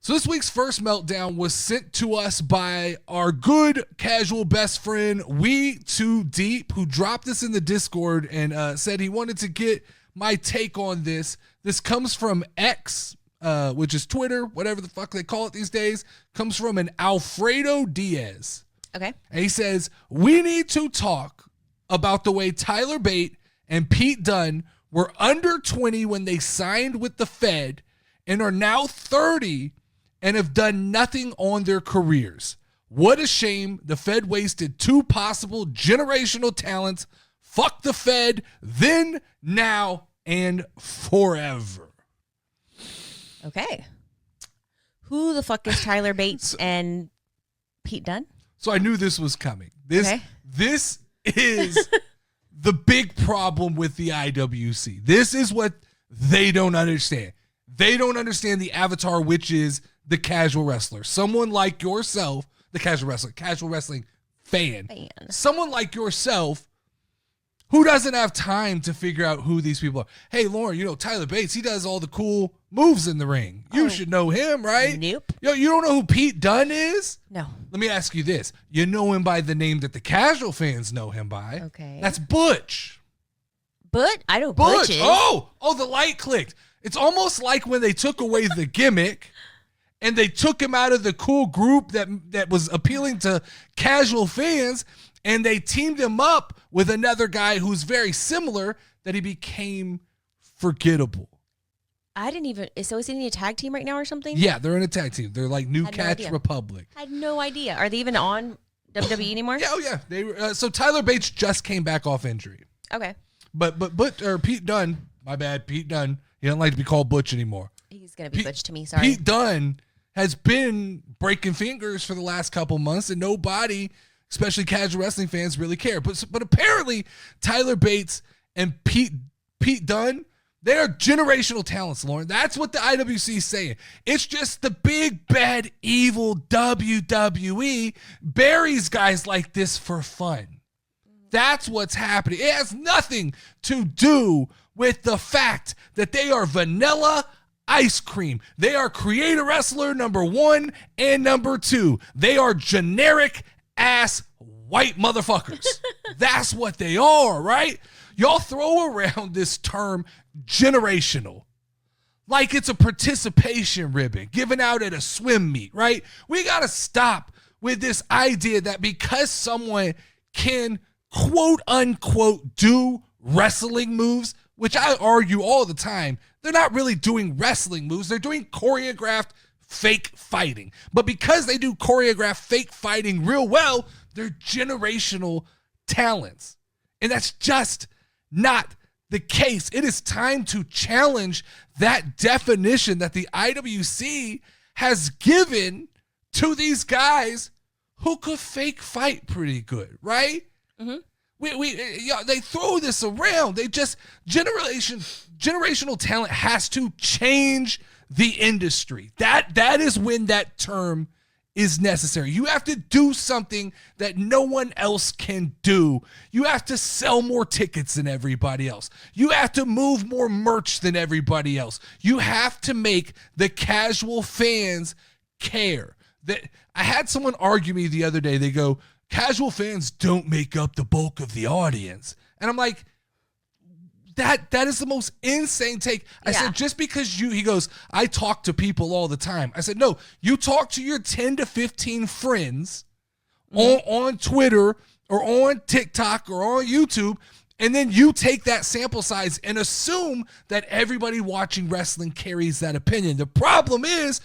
So this week's first meltdown was sent to us by our good casual best friend, We Too Deep, who dropped this in the Discord and said he wanted to get my take on this. This comes from X, which is Twitter, whatever the fuck they call it these days. Comes from an Alfredo Diaz. Okay. And he says, we need to talk about the way Tyler Bate and Pete Dunn were under 20 when they signed with the Fed and are now 30 and have done nothing on their careers. What a shame. The Fed wasted two possible generational talents. Fuck the Fed, then, now, and forever. Okay. Who the fuck is Tyler Bates and Pete Dunn? So I knew this was coming. This is the big problem with the IWC. This is what they don't understand. They don't understand the avatar, which is the casual wrestler. Someone like yourself, the casual wrestling fan. Someone like yourself who doesn't have time to figure out who these people are. Hey, Lauren, Tyler Bates, he does all the cool moves in the ring. You should know him, right? Nope. You don't know who Pete Dunn is? No. Let me ask you this. You know him by the name that the casual fans know him by. Okay. That's Butch. I know Butch is. Oh, the light clicked. It's almost like when they took away the gimmick and they took him out of the cool group that was appealing to casual fans, and they teamed him up with another guy who's very similar, that he became forgettable. I didn't even... So is he in a tag team right now or something? Yeah, they're in a tag team. They're like New Catch Republic. I had no idea. Are they even on WWE anymore? Yeah. So Tyler Bates just came back off injury. Okay. But Pete Dunn, my bad, Pete Dunn, he doesn't like to be called Butch anymore. He's going to be Butch to me, sorry. Pete Dunn has been breaking fingers for the last couple months, and nobody, especially casual wrestling fans, really care. But apparently Tyler Bates and Pete Dunn, they are generational talents, Lauren. That's what the IWC is saying. It's just the big, bad, evil WWE buries guys like this for fun. That's what's happening. It has nothing to do with the fact that they are vanilla ice cream. They are creator wrestler number 1 and number 2. They are generic ass white motherfuckers. That's what they are, right? Y'all throw around this term generational like it's a participation ribbon given out at a swim meet, right? We got to stop with this idea that because someone can quote unquote do wrestling moves, which I argue all the time, they're not really doing wrestling moves. They're doing choreographed fake fighting. But because they do choreographed fake fighting real well, they're generational talents. And that's just not the case. It is time to challenge that definition that the IWC has given to these guys who could fake fight pretty good, right? Mm-hmm. They throw this around. They just generational talent has to change the industry. That is when that term is necessary. You have to do something that no one else can do. You have to sell more tickets than everybody else. You have to move more merch than everybody else. You have to make the casual fans care. I had someone argue me the other day. They go, casual fans don't make up the bulk of the audience. And I'm like, that is the most insane take. I said, just because he goes, I talk to people all the time. I said, no, you talk to your 10 to 15 friends on Twitter or on TikTok or on YouTube, and then you take that sample size and assume that everybody watching wrestling carries that opinion. The problem is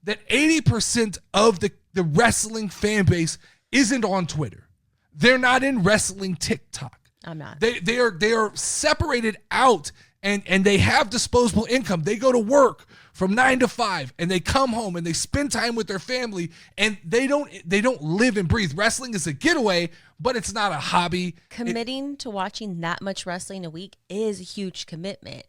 that 80% of the wrestling fan base isn't on Twitter. They're not in wrestling TikTok. I'm not. They are separated out and they have disposable income. They go to work from 9 to 5 and they come home and they spend time with their family, and they don't live and breathe. Wrestling is a getaway, but it's not a hobby. Committing to watching that much wrestling a week is a huge commitment,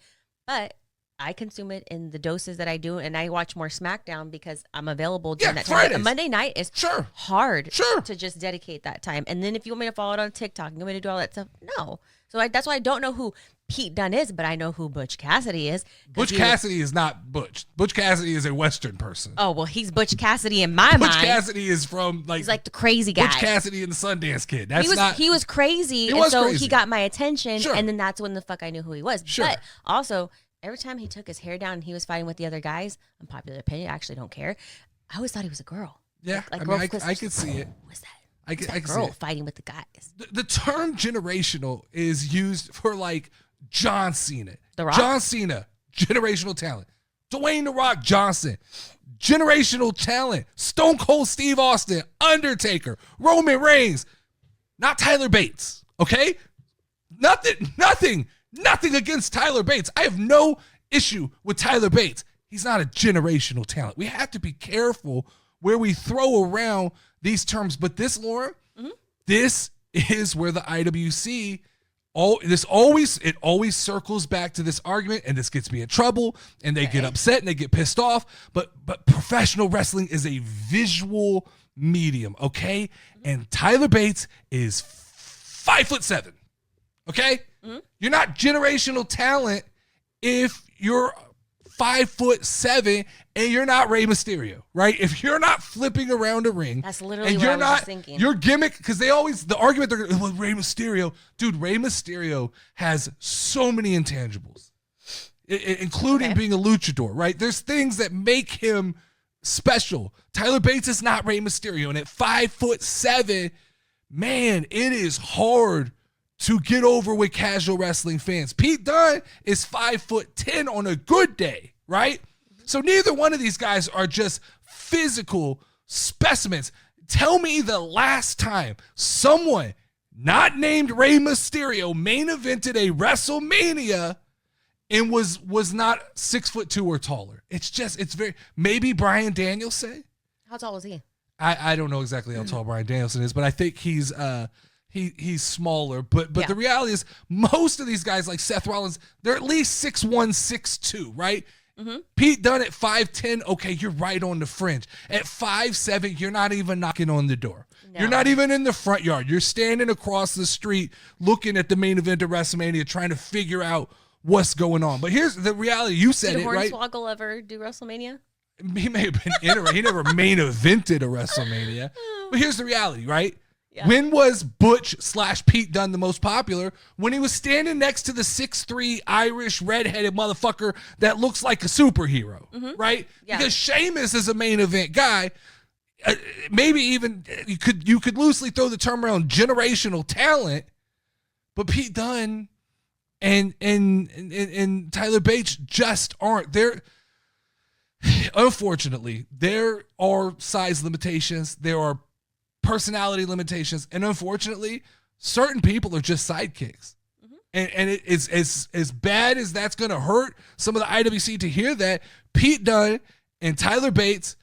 but I consume it in the doses that I do, and I watch more SmackDown because I'm available during that time. A Monday night is hard to just dedicate that time. And then if you want me to follow it on TikTok, you want me to do all that stuff? No. So that's why I don't know who Pete Dunne is, but I know who Butch Cassidy is. Butch Cassidy is not Butch. Butch Cassidy is a Western person. Oh, well, he's Butch Cassidy in my mind. Butch Cassidy is from he's like the crazy guy. Butch Cassidy and the Sundance Kid. He was crazy, he got my attention, and then that's when the fuck I knew who he was. Sure. But also, every time he took his hair down and he was fighting with the other guys, unpopular opinion, I actually don't care. I always thought he was a girl. Yeah, I could see it. What was that? I can girl see it. Fighting with the guys. The term generational is used for like John Cena. The Rock? John Cena, generational talent. Dwayne The Rock Johnson, generational talent. Stone Cold Steve Austin, Undertaker, Roman Reigns. Not Tyler Bates, okay? Nothing against Tyler Bates. I have no issue with Tyler Bates. He's not a generational talent. We have to be careful where we throw around these terms. But this, Lauren, this is where the IWC, it always circles back to this argument, and this gets me in trouble, and they get upset and they get pissed off. But professional wrestling is a visual medium, okay? And Tyler Bates is 5'7", okay? You're not generational talent if you're 5'7" and you're not Rey Mysterio, right? If you're not flipping around a ring, that's literally what I was just thinking. Your gimmick, because the argument they're going, well, Rey Mysterio, dude, Rey Mysterio has so many intangibles, including being a luchador, right? There's things that make him special. Tyler Bates is not Rey Mysterio, and at 5'7", man, it is hard to get over with casual wrestling fans. Pete Dunne is 5'10" on a good day, right? So neither one of these guys are just physical specimens. Tell me the last time someone not named Rey Mysterio main evented a WrestleMania and was not 6'2" or taller. It's very, maybe Bryan Danielson. How tall was he? I don't know exactly how tall Bryan Danielson is, but I think he's he's smaller. But the reality is most of these guys like Seth Rollins, they're at least 6'1", 6'2", right? Pete Dunne at 5'10", okay, you're right on the fringe. At 5'7", you're not even knocking on the door. No. You're not even in the front yard. You're standing across the street looking at the main event of WrestleMania trying to figure out what's going on. But here's the reality. You said it, right? Did Hornswoggle ever do WrestleMania? He may have been he never main evented a WrestleMania. But here's the reality, right? Yeah. When was Butch/Pete Dunne the most popular? When he was standing next to the 6'3" Irish redheaded motherfucker that looks like a superhero, right? Yeah. Because Sheamus is a main event guy. Maybe even you could loosely throw the term around generational talent, but Pete Dunne and Tyler Bates just aren't there. Unfortunately, there are size limitations. There are personality limitations, and unfortunately, certain people are just sidekicks. And it is as bad as that's going to hurt some of the IWC to hear that. Pete Dunne and Tyler Bates,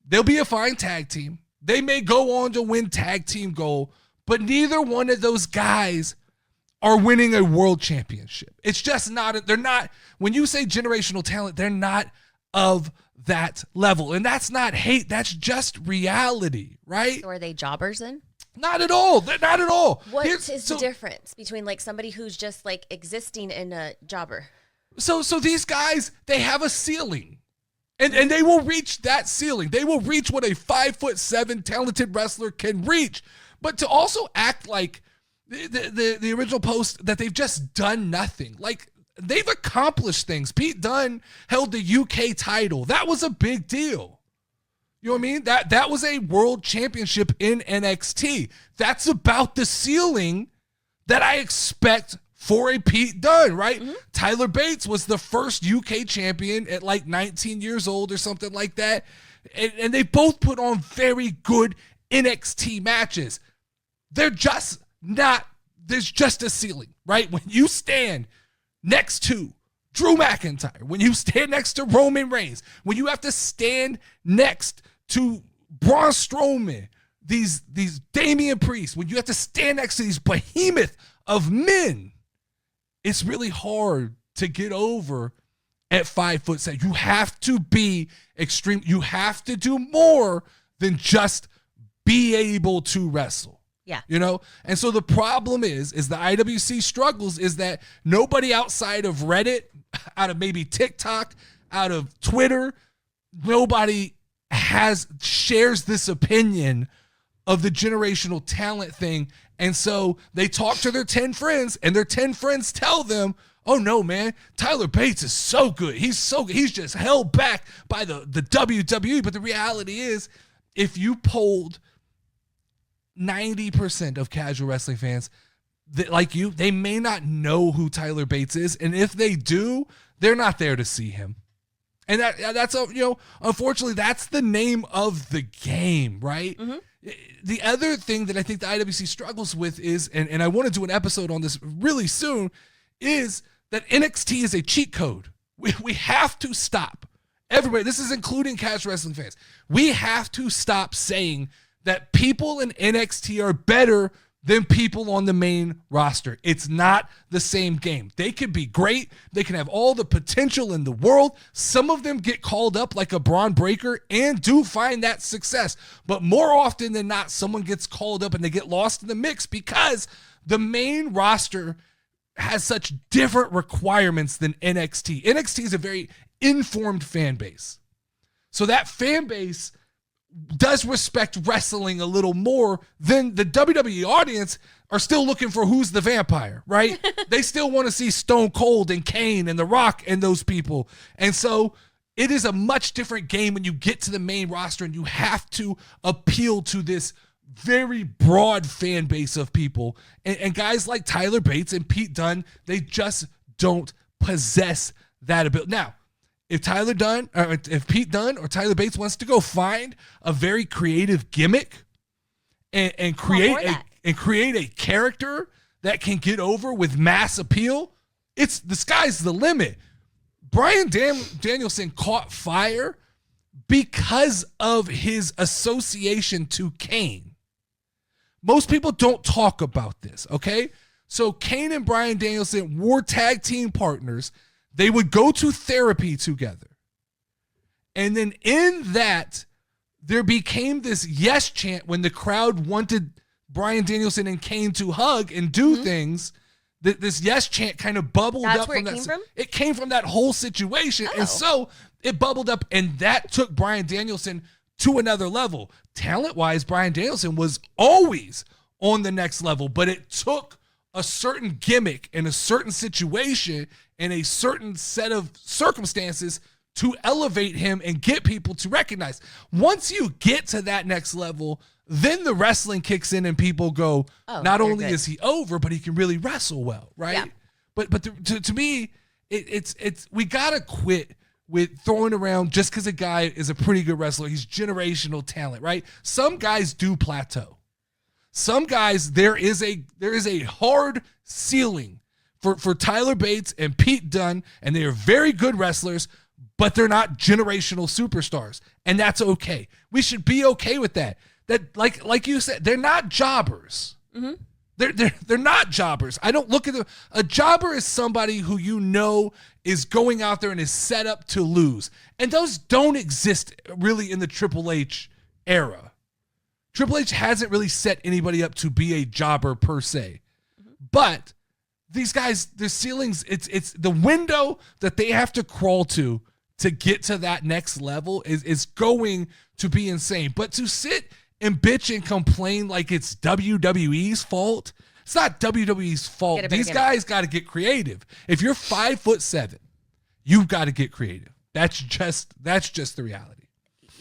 they'll be a fine tag team. They may go on to win tag team gold, but neither one of those guys are winning a world championship. It's just not. They're not. When you say generational talent, they're not of that level. And that's not hate. That's just reality, right? So are they jobbers then? Not at all. Not at all. What is the difference between like somebody who's just like existing and a jobber? So these guys, they have a ceiling. And they will reach that ceiling. They will reach what a 5'7" talented wrestler can reach. But to also act like the original post that they've just done nothing. Like, they've accomplished things. Pete Dunne held the UK title. That was a big deal. You know what I mean? That was a world championship in NXT. That's about the ceiling that I expect for a Pete Dunne, right? Tyler Bates was the first UK champion at like 19 years old or something like that. And they both put on very good NXT matches. They're just not, there's just a ceiling, right? When you stand next to Drew McIntyre, when you stand next to Roman Reigns, when you have to stand next to Braun Strowman, these Damian Priest, when you have to stand next to these behemoth of men, it's really hard to get over at 5'7". You have to be extreme. You have to do more than just be able to wrestle. Yeah. You know? And so the problem is the IWC struggles is that nobody outside of Reddit, out of maybe TikTok, out of Twitter, nobody shares this opinion of the generational talent thing. And so they talk to their 10 friends, and their 10 friends tell them, oh no, man, Tyler Bates is so good. He's so good. He's just held back by the WWE. But the reality is, if you polled 90% of casual wrestling fans like you, they may not know who Tyler Bates is. And if they do, they're not there to see him. And that's unfortunately, that's the name of the game, right? Mm-hmm. The other thing that I think the IWC struggles with is, and I want to do an episode on this really soon, is that NXT is a cheat code. We have to stop. Everybody, this is including casual wrestling fans. We have to stop saying that people in NXT are better than people on the main roster. It's not the same game. They could be great. They can have all the potential in the world. Some of them get called up like a Braun Breaker and do find that success. But more often than not, someone gets called up and they get lost in the mix because the main roster has such different requirements than NXT. NXT is a very informed fan base. So that fan base does respect wrestling a little more than the WWE audience are still looking for who's the vampire, right? They still want to see Stone Cold and Kane and The Rock and those people. And so it is a much different game when you get to the main roster and you have to appeal to this very broad fan base of people. And guys like Tyler Bates and Pete Dunne, they just don't possess that ability. Now, if Pete Dunne or Tyler Bates wants to go find a very creative gimmick and create a character that can get over with mass appeal, the sky's the limit. Bryan Danielson caught fire because of his association to Kane. Most people don't talk about this, okay? So Kane and Bryan Danielson were tag team partners. They would go to therapy together. And then in that, there became this yes chant when the crowd wanted Bryan Danielson and Kane to hug and do things. This yes chant kind of bubbled up. That's where it came from? It came from that whole situation. Oh. And so it bubbled up, and that took Bryan Danielson to another level. Talent-wise, Bryan Danielson was always on the next level, but it took a certain gimmick in a certain situation in a certain set of circumstances to elevate him and get people to recognize. Once you get to that next level, then the wrestling kicks in and people go, not only is he over, but he can really wrestle well, right? Yeah. But to me, it's we gotta quit with throwing around just because a guy is a pretty good wrestler. He's generational talent, right? Some guys do plateau. Some guys, there is a hard ceiling for Tyler Bates and Pete Dunne, and they are very good wrestlers, but they're not generational superstars, and that's okay. We should be okay with that. That like you said, they're not jobbers. Mm-hmm. They're not jobbers. I don't look at them. A jobber is somebody who you know is going out there and is set up to lose, and those don't exist really in the Triple H era. Triple H hasn't really set anybody up to be a jobber per se, but these guys, their ceilings, it's the window that they have to crawl to get to that next level is going to be insane. But to sit and bitch and complain like it's WWE's fault, it's not WWE's fault. These guys got to get creative. If you're 5'7", you've got to get creative. That's just the reality.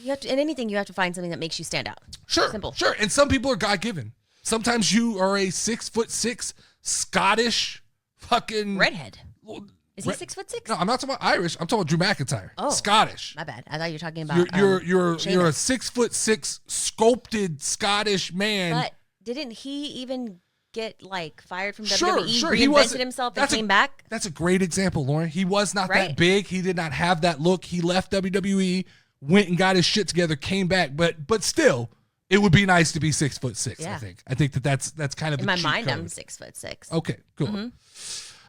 You have to, in anything, you have to find something that makes you stand out. Sure, simple. Sure. And some people are God-given. Sometimes you are a 6'6" Scottish fucking redhead. Is he 6'6"? No, I'm not talking about Irish. I'm talking about Drew McIntyre. Oh, Scottish. My bad. I thought you were talking about. You're a 6'6" sculpted Scottish man. But didn't he even get fired from WWE? Sure. Reinvented himself and came back. That's a great example, Lauren. He was not that big. He did not have that look. He left WWE, went and got his shit together, came back. But still, it would be nice to be 6'6". Yeah. I think that's kind of in my mind. Code. I'm 6'6". Okay, cool. Mm-hmm.